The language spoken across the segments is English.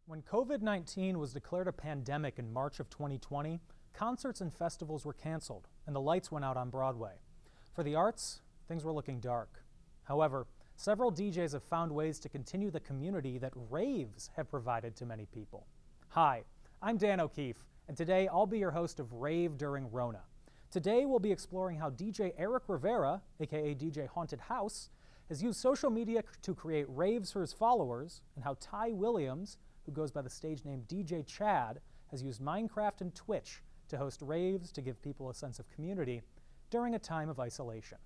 When COVID-19 was declared a pandemic in March of 2020, concerts and festivals were canceled and the lights went out on Broadway. For the arts, things were looking dark. However, several DJs have found ways to continue the community that raves have provided to many people. Hi, I'm Dan O'Keefe, and today I'll be your host of Rave During Rona. Today we'll be exploring how DJ Eric Rivera, aka DJ Haunted House, has used social media to create raves for his followers, and how Ty Williams, who goes by the stage name DJ Chad, has used Minecraft and Twitch to host raves to give people a sense of community during a time of isolation.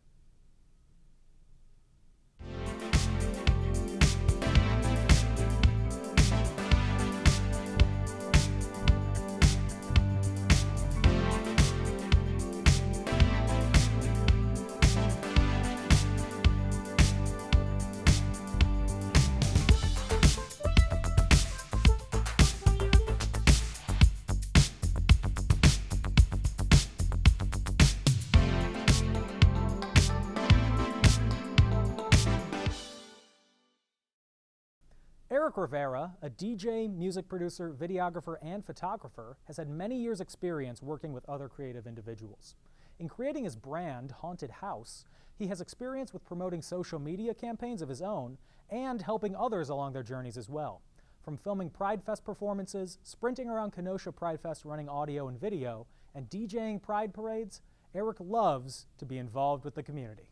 Eric Rivera, a DJ, music producer, videographer, and photographer, has had many years' experience working with other creative individuals. In creating his brand, Haunted House, he has experience with promoting social media campaigns of his own and helping others along their journeys as well. From filming Pride Fest performances, sprinting around Kenosha Pride Fest running audio and video, and DJing Pride parades, Eric loves to be involved with the community.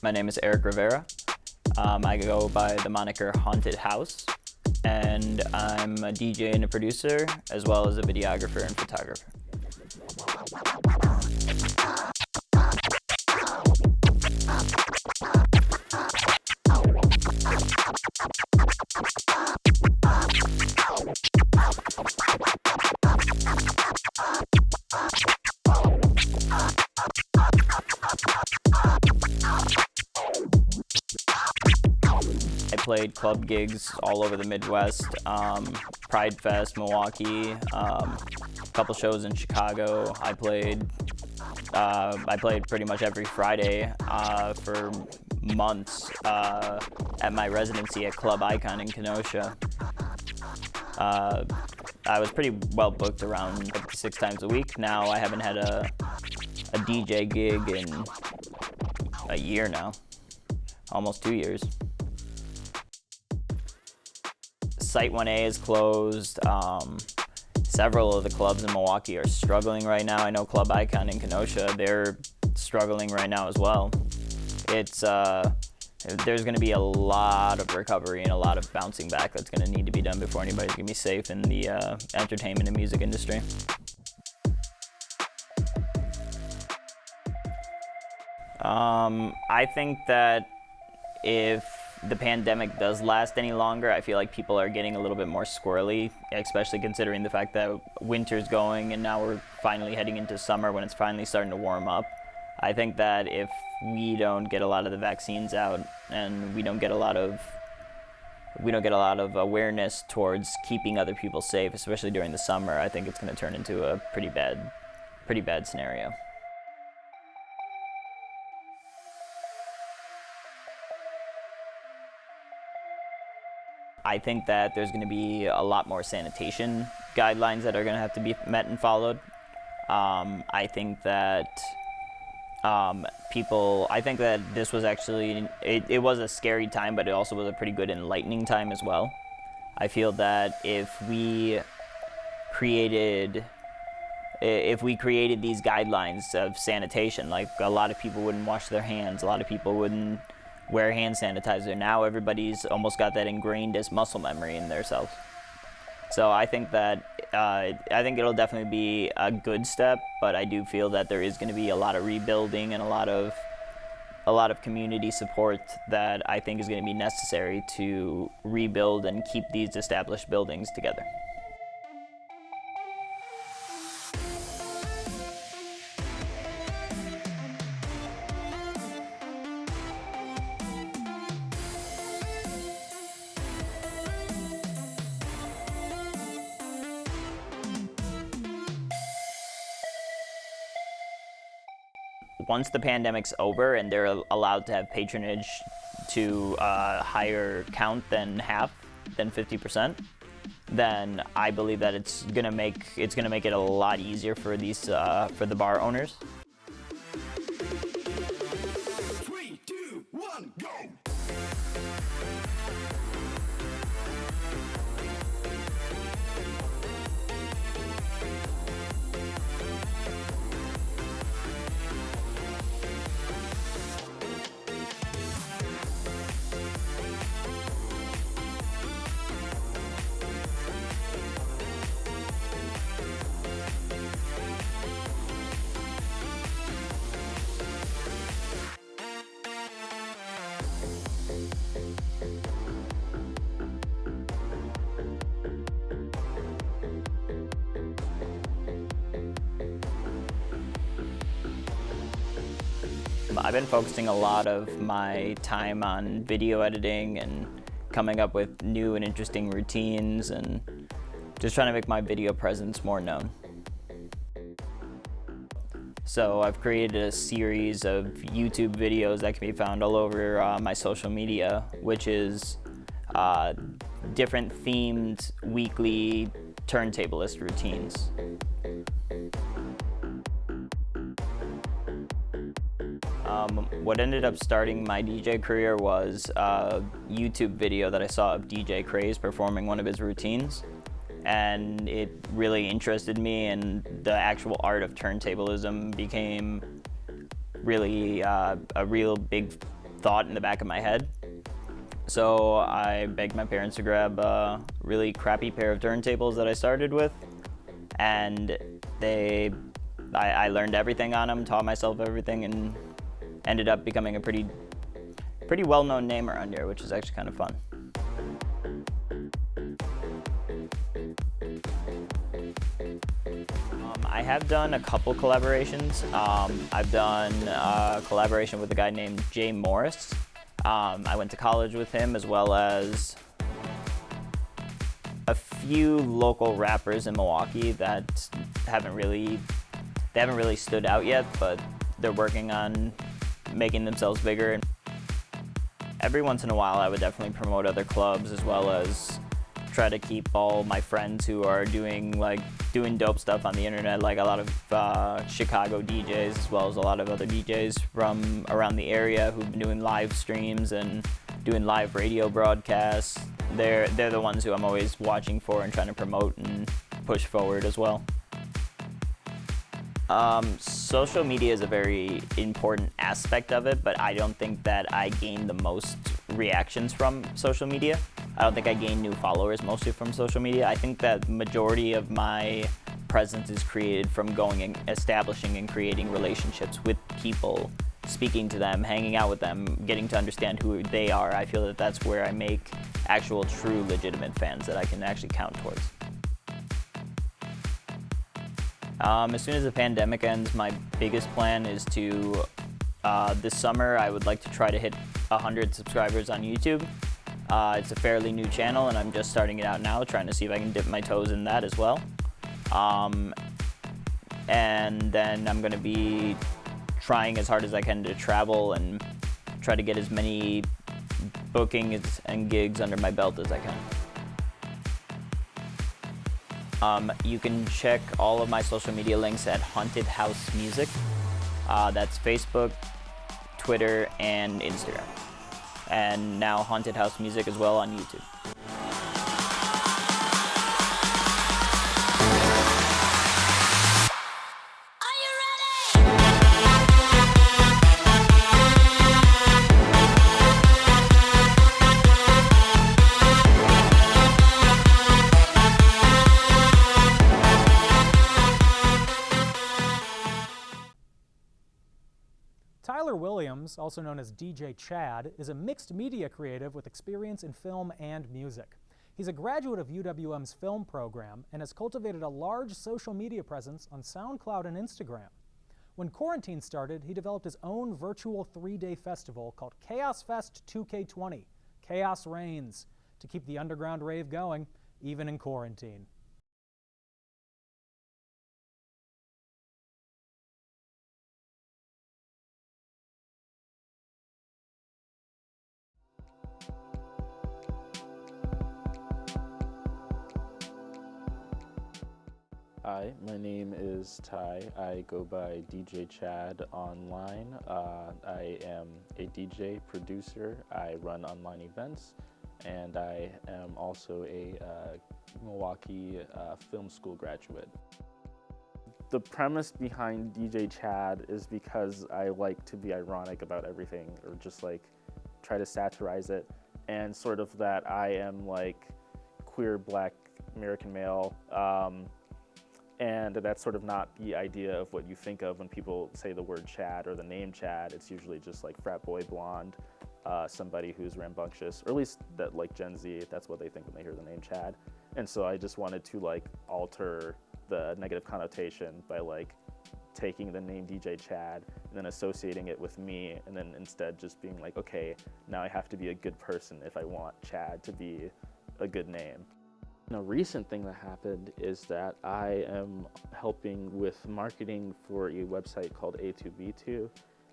My name is Eric Rivera. I go by the moniker Haunted House, and I'm a DJ and a producer, as well as a videographer and photographer. I played club gigs all over the Midwest, Pride Fest, Milwaukee, a couple shows in Chicago. I played pretty much every Friday for months at my residency at Club Icon in Kenosha. I was pretty well booked around 6 times a week. Now I haven't had a DJ gig in a year now, almost 2 years. Site 1A is closed. Several of the clubs in Milwaukee are struggling right now. I know Club Icon in Kenosha, they're struggling right now as well. There's going to be a lot of recovery and a lot of bouncing back that's going to need to be done before anybody's going to be safe in the entertainment and music industry. I think that if the pandemic does last any longer, I feel like people are getting a little bit more squirrely, especially considering the fact that winter's going and now we're finally heading into summer when it's finally starting to warm up. I think that if we don't get a lot of the vaccines out and we don't get a lot of awareness towards keeping other people safe, especially during the summer, I think it's going to turn into a pretty bad scenario. I think that there's going to be a lot more sanitation guidelines that are going to have to be met and followed. I think that this was actually, it was a scary time, but it also was a pretty good enlightening time as well. I feel that if we created these guidelines of sanitation, like a lot of people wouldn't wash their hands, a lot of people wouldn't wear hand sanitizer. Now everybody's almost got that ingrained as muscle memory in themselves. So I think that I think it'll definitely be a good step, but I do feel that there is going to be a lot of rebuilding and a lot of community support that I think is going to be necessary to rebuild and keep these established buildings together. once the pandemic's over and they're allowed to have patronage to a higher count than 50%, then I believe that it's gonna make it a lot easier for these for the bar owners. 3, 2, 1, go! I've been focusing a lot of my time on video editing and coming up with new and interesting routines and just trying to make my video presence more known. So I've created a series of YouTube videos that can be found all over my social media, which is different themed weekly turntablist routines. What ended up starting my DJ career was a YouTube video that I saw of DJ Craze performing one of his routines, and it really interested me, and the actual art of turntablism became really a real big thought in the back of my head. So I begged my parents to grab a really crappy pair of turntables that I started with, and I learned everything on them, taught myself everything, and ended up becoming a pretty well-known name around here, which is actually kind of fun. I have done a couple collaborations. I've done a collaboration with a guy named Jay Morris. I went to college with him, as well as a few local rappers in Milwaukee that haven't really stood out yet, but they're working on making themselves bigger. And every once in a while I would definitely promote other clubs, as well as try to keep all my friends who are doing dope stuff on the internet, like a lot of Chicago DJs, as well as a lot of other DJs from around the area who've been doing live streams and doing live radio broadcasts. They're the ones who I'm always watching for and trying to promote and push forward as well. Social media is a very important aspect of it, but I don't think that I gain the most reactions from social media. I don't think I gain new followers mostly from social media. I think that the majority of my presence is created from going and establishing and creating relationships with people, speaking to them, hanging out with them, getting to understand who they are. I feel that that's where I make actual, true, legitimate fans that I can actually count towards. As soon as the pandemic ends, my biggest plan is to, this summer, I would like to try to hit 100 subscribers on YouTube. It's a fairly new channel, and I'm just starting it out now, trying to see if I can dip my toes in that as well. And then I'm going to be trying as hard as I can to travel and try to get as many bookings and gigs under my belt as I can. You can check all of my social media links at Haunted House Music. That's Facebook, Twitter, and Instagram. And now Haunted House Music as well on YouTube. Tyler Williams, also known as DJ Chad, is a mixed media creative with experience in film and music. He's a graduate of UWM's film program and has cultivated a large social media presence on SoundCloud and Instagram. When quarantine started, he developed his own virtual 3-day festival called Chaos Fest 2K20, Chaos Reigns, to keep the underground rave going, even in quarantine. Hi, my name is Ty. I go by DJ Chad online. I am a DJ producer. I run online events, and I am also a Milwaukee film school graduate. The premise behind DJ Chad is because I like to be ironic about everything, or just like try to satirize it, and sort of that I am like queer black American male. And that's sort of not the idea of what you think of when people say the word Chad or the name Chad. It's usually just like frat boy blonde, somebody who's rambunctious, or at least that like Gen Z, that's what they think when they hear the name Chad. And so I just wanted to like alter the negative connotation by like taking the name DJ Chad and then associating it with me, and then instead just being like, okay, now I have to be a good person if I want Chad to be a good name. A recent thing that happened is that I am helping with marketing for a website called A2B2,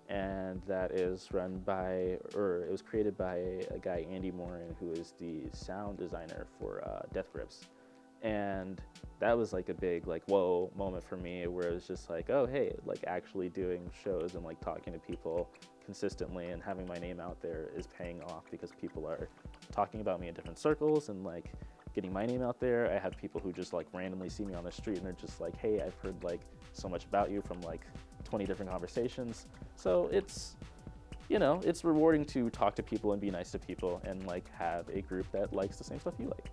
and that is run by, or it was created by a guy, Andy Morin, who is the sound designer for Death Grips. And that was like a big like whoa moment for me, where it was just like, oh hey, like actually doing shows and like talking to people consistently and having my name out there is paying off, because people are talking about me in different circles and like getting my name out there. I have people who just like randomly see me on the street and they're just like, hey, I've heard like so much about you from like 20 different conversations. So it's, you know, it's rewarding to talk to people and be nice to people and like have a group that likes the same stuff you like.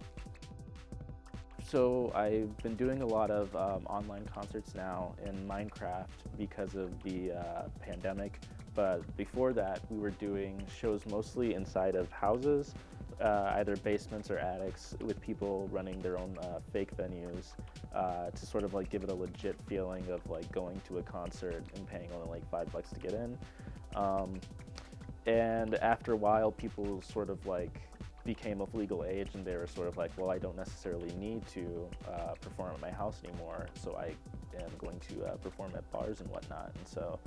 So I've been doing a lot of online concerts now in Minecraft because of the pandemic. But before that, we were doing shows mostly inside of houses, either basements or attics, with people running their own fake venues to sort of like give it a legit feeling of like going to a concert and paying only like $5 to get in. And after a while, people sort of like became of legal age, and they were sort of like, well, I don't necessarily need to perform at my house anymore, so I am going to perform at bars and whatnot. And so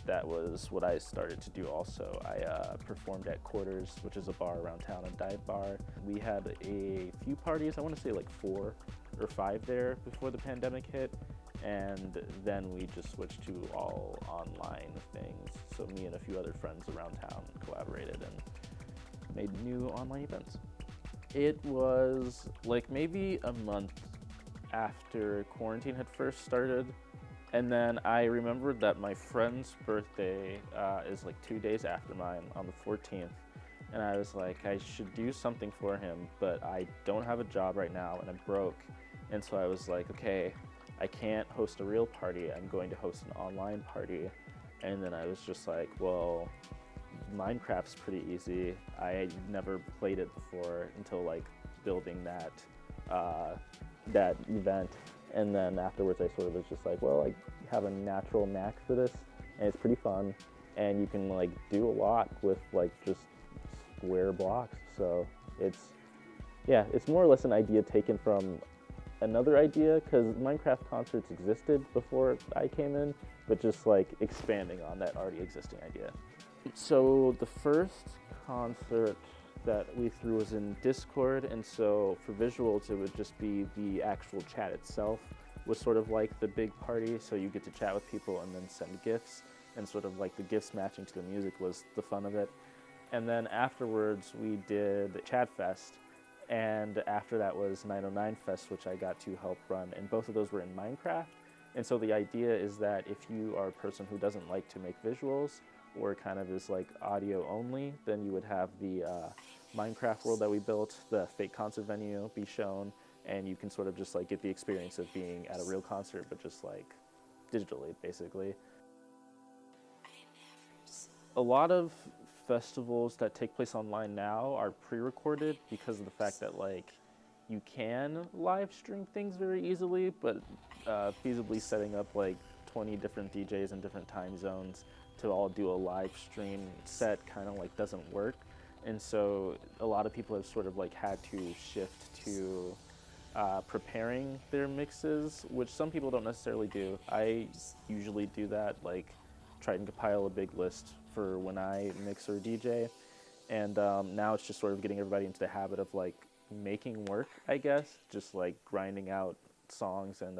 that was what I started to do also. I performed at Quarters, which is a bar around town, a dive bar. We had a few parties, I want to say like 4 or 5 there before the pandemic hit, and then we just switched to all online things. So me and a few other friends around town collaborated and made new online events. It was like maybe a month after quarantine had first started. And then I remembered that my friend's birthday is like 2 days after mine, on the 14th. And I was like, I should do something for him, but I don't have a job right now and I'm broke. And so I was like, okay, I can't host a real party, I'm going to host an online party. And then I was just like, well, Minecraft's pretty easy. I had never played it before until like building that event. And then afterwards I sort of was just like, well, I have a natural knack for this and it's pretty fun, and you can like do a lot with like just square blocks. So it's more or less an idea taken from another idea, because Minecraft concerts existed before I came in, but just like expanding on that already existing idea. So the first concert that we threw was in Discord, and so for visuals it would just be the actual chat itself was sort of like the big party, so you get to chat with people and then send gifts, and sort of like the gifts matching to the music was the fun of it. And then afterwards we did Chat Fest, and after that was 909 Fest, which I got to help run, and both of those were in Minecraft. And so the idea is that if you are a person who doesn't like to make visuals, or kind of is like audio only, then you would have the Minecraft world that we built, the fake concert venue, be shown, and you can sort of just like get the experience of being at a real concert, but just like digitally, basically. A lot of festivals that take place online now are pre-recorded because of the fact that like you can live stream things very easily, but feasibly setting up like 20 different DJs in different time zones to all do a live stream set kind of like doesn't work. And so a lot of people have sort of like had to shift to preparing their mixes, which some people don't necessarily do. I usually do that, like try and compile a big list for when I mix or DJ. And now it's just sort of getting everybody into the habit of like making work, I guess, just like grinding out songs and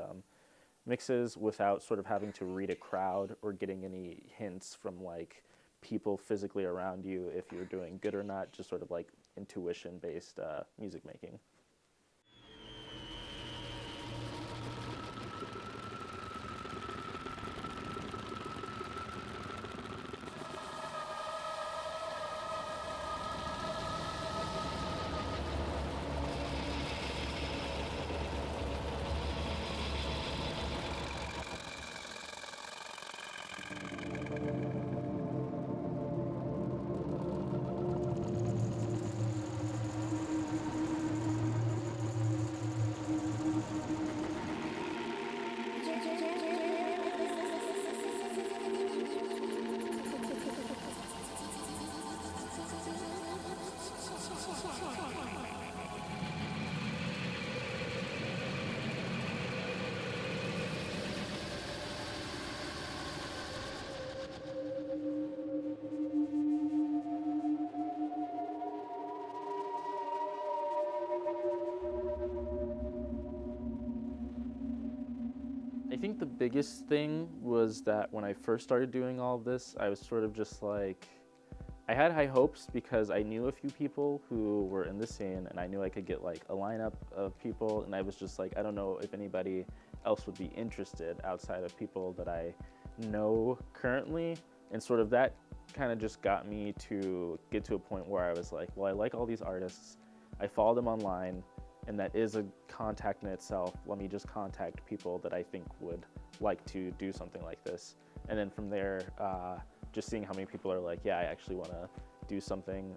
mixes without sort of having to read a crowd or getting any hints from like people physically around you if you're doing good or not, just sort of like intuition-based music making. I think the biggest thing was that when I first started doing all of this, I was sort of just like, I had high hopes because I knew a few people who were in the scene and I knew I could get like a lineup of people, and I was just like, I don't know if anybody else would be interested outside of people that I know currently. And sort of that kind of just got me to get to a point where I was like, well, I like all these artists, I follow them online, and that is a contact in itself. Let me just contact people that I think would like to do something like this. And then from there, just seeing how many people are like, yeah, I actually want to do something,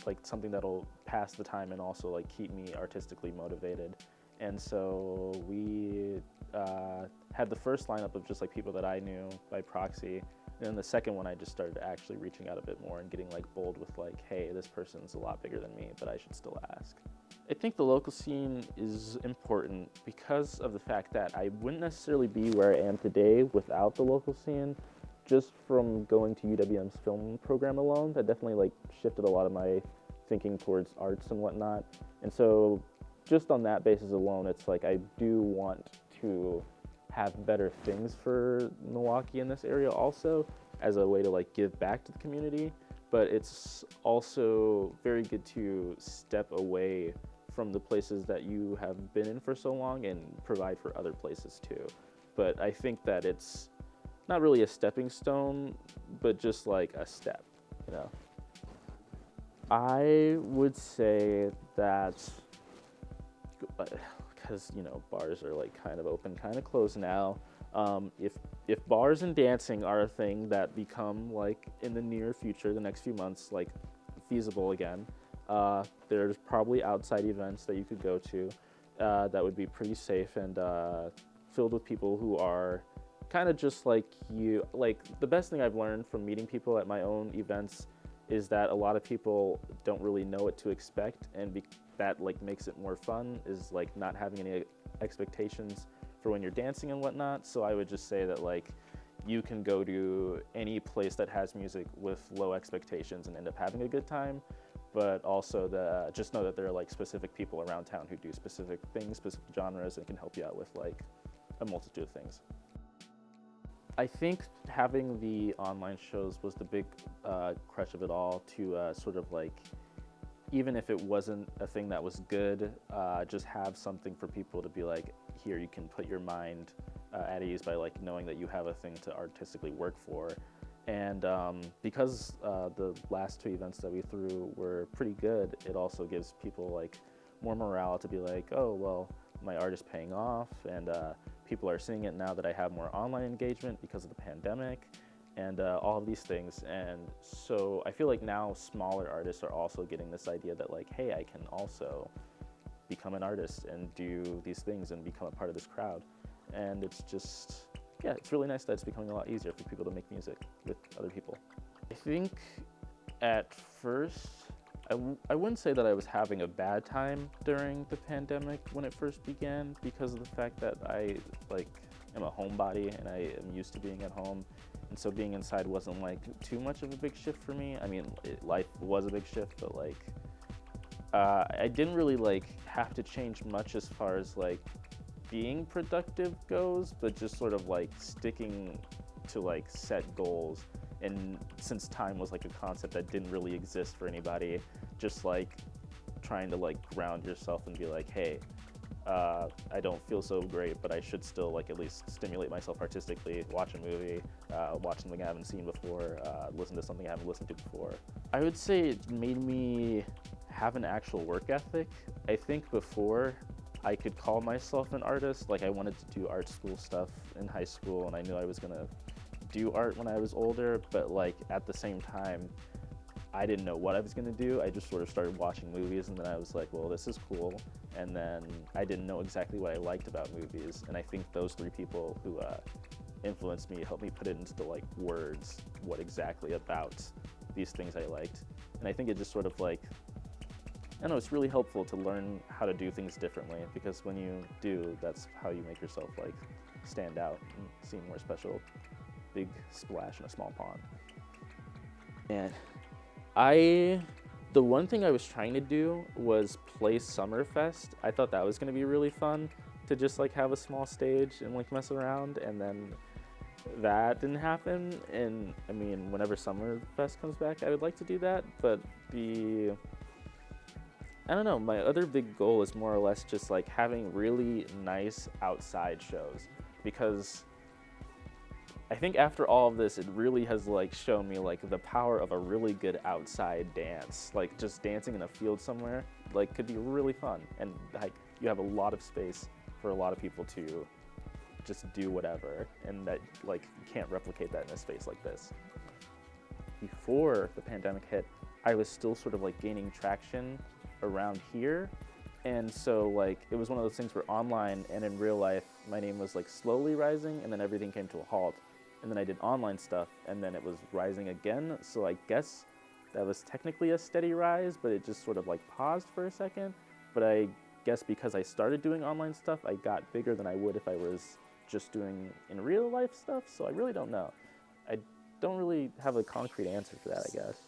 like something that'll pass the time and also like keep me artistically motivated. And so we had the first lineup of just like people that I knew by proxy. And then the second one, I just started actually reaching out a bit more and getting like bold with like, hey, this person's a lot bigger than me, but I should still ask. I think the local scene is important because of the fact that I wouldn't necessarily be where I am today without the local scene. Just from going to UWM's film program alone, that definitely like shifted a lot of my thinking towards arts and whatnot. And so just on that basis alone, it's like I do want to have better things for Milwaukee in this area also as a way to like give back to the community. But it's also very good to step away from the places that you have been in for so long and provide for other places too. But I think that it's not really a stepping stone, but just like a step, you know. I would say that, because you know bars are like kind of open, kind of closed now. If bars and dancing are a thing that become like in the near future, the next few months, like feasible again, there's probably outside events that you could go to that would be pretty safe and filled with people who are kind of just like you. Like the best thing I've learned from meeting people at my own events is that a lot of people don't really know what to expect, and that like makes it more fun, is like not having any expectations for when you're dancing and whatnot. So I would just say that like you can go to any place that has music with low expectations and end up having a good time, but also just know that there are like specific people around town who do specific things, specific genres, and can help you out with like a multitude of things. I think having the online shows was the big crush of it all, to sort of like, even if it wasn't a thing that was good, just have something for people to be like, here, you can put your mind at ease by like knowing that you have a thing to artistically work for. And because the last two events that we threw were pretty good, it also gives people like more morale to be like, oh, well, my art is paying off, and people are seeing it now that I have more online engagement because of the pandemic, and all of these things. And so I feel like now smaller artists are also getting this idea that like, hey, I can also become an artist and do these things and become a part of this crowd. And it's just, yeah, it's really nice that it's becoming a lot easier for people to make music with other people. I think at first, I wouldn't say that I was having a bad time during the pandemic when it first began, because of the fact that I like am a homebody and I am used to being at home. And so being inside wasn't like too much of a big shift for me. I mean, life was a big shift, but like, I didn't really like have to change much as far as like being productive goes, but just sort of like sticking to like set goals. And since time was like a concept that didn't really exist for anybody, just like trying to like ground yourself and be like, hey, I don't feel so great, but I should still like at least stimulate myself artistically, watch a movie, watch something I haven't seen before, listen to something I haven't listened to before. I would say it made me have an actual work ethic. I think before I could call myself an artist, like I wanted to do art school stuff in high school and I knew I was gonna do art when I was older, but like at the same time, I didn't know what I was gonna do. I just sort of started watching movies and then I was like, well, this is cool. And then I didn't know exactly what I liked about movies. And I think those three people who influenced me helped me put it into like words, what exactly about these things I liked. And I think it just sort of like, I don't know, it's really helpful to learn how to do things differently, because when you do, that's how you make yourself like stand out and seem more special. Big splash in a small pond. And the one thing I was trying to do was play Summerfest. I thought that was gonna be really fun to just like have a small stage and like mess around, and then that didn't happen. And I mean, whenever Summerfest comes back, I would like to do that, but I don't know, my other big goal is more or less just like having really nice outside shows, because I think after all of this, it really has like shown me like the power of a really good outside dance. Like just dancing in a field somewhere like could be really fun, and like you have a lot of space for a lot of people to just do whatever, and that like you can't replicate that in a space like this. Before the pandemic hit, I was still sort of like gaining traction around here, and so like it was one of those things where online and in real life my name was like slowly rising, and then everything came to a halt. And then I did online stuff, and then it was rising again. So I guess that was technically a steady rise, but it just sort of like paused for a second. But I guess because I started doing online stuff, I got bigger than I would if I was just doing in real life stuff. So I really don't know. I don't really have a concrete answer for that, I guess.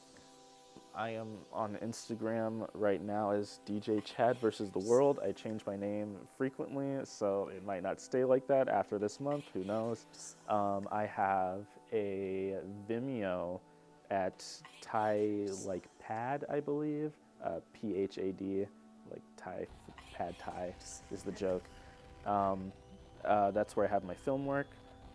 I am on Instagram right now as DJ Chad versus the World. I change my name frequently, so it might not stay like that after this month, who knows. I have a Vimeo at Thai like Pad, I believe, P-H-A-D, like Thai, Pad Thai is the joke. That's where I have my film work.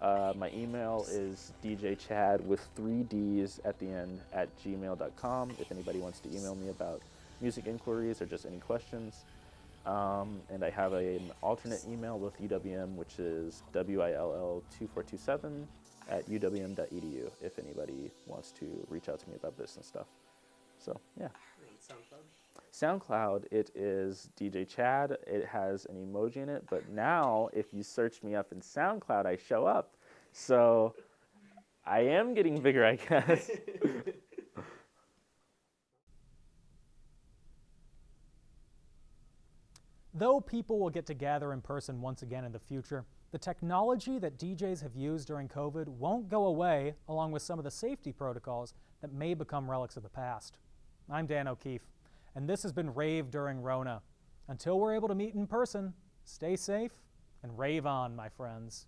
My email is djchad with 3 Ds at the end at gmail.com if anybody wants to email me about music inquiries or just any questions. And I have an alternate email with UWM, which is WILL2427 at uwm.edu if anybody wants to reach out to me about business stuff. So, yeah. SoundCloud, it is DJ Chad. It has an emoji in it, but now if you search me up in SoundCloud, I show up. So I am getting bigger, I guess. Though people will get to gather in person once again in the future, the technology that DJs have used during COVID won't go away, along with some of the safety protocols that may become relics of the past. I'm Dan O'Keefe, and this has been Rave during Rona. Until we're able to meet in person, stay safe and rave on, my friends.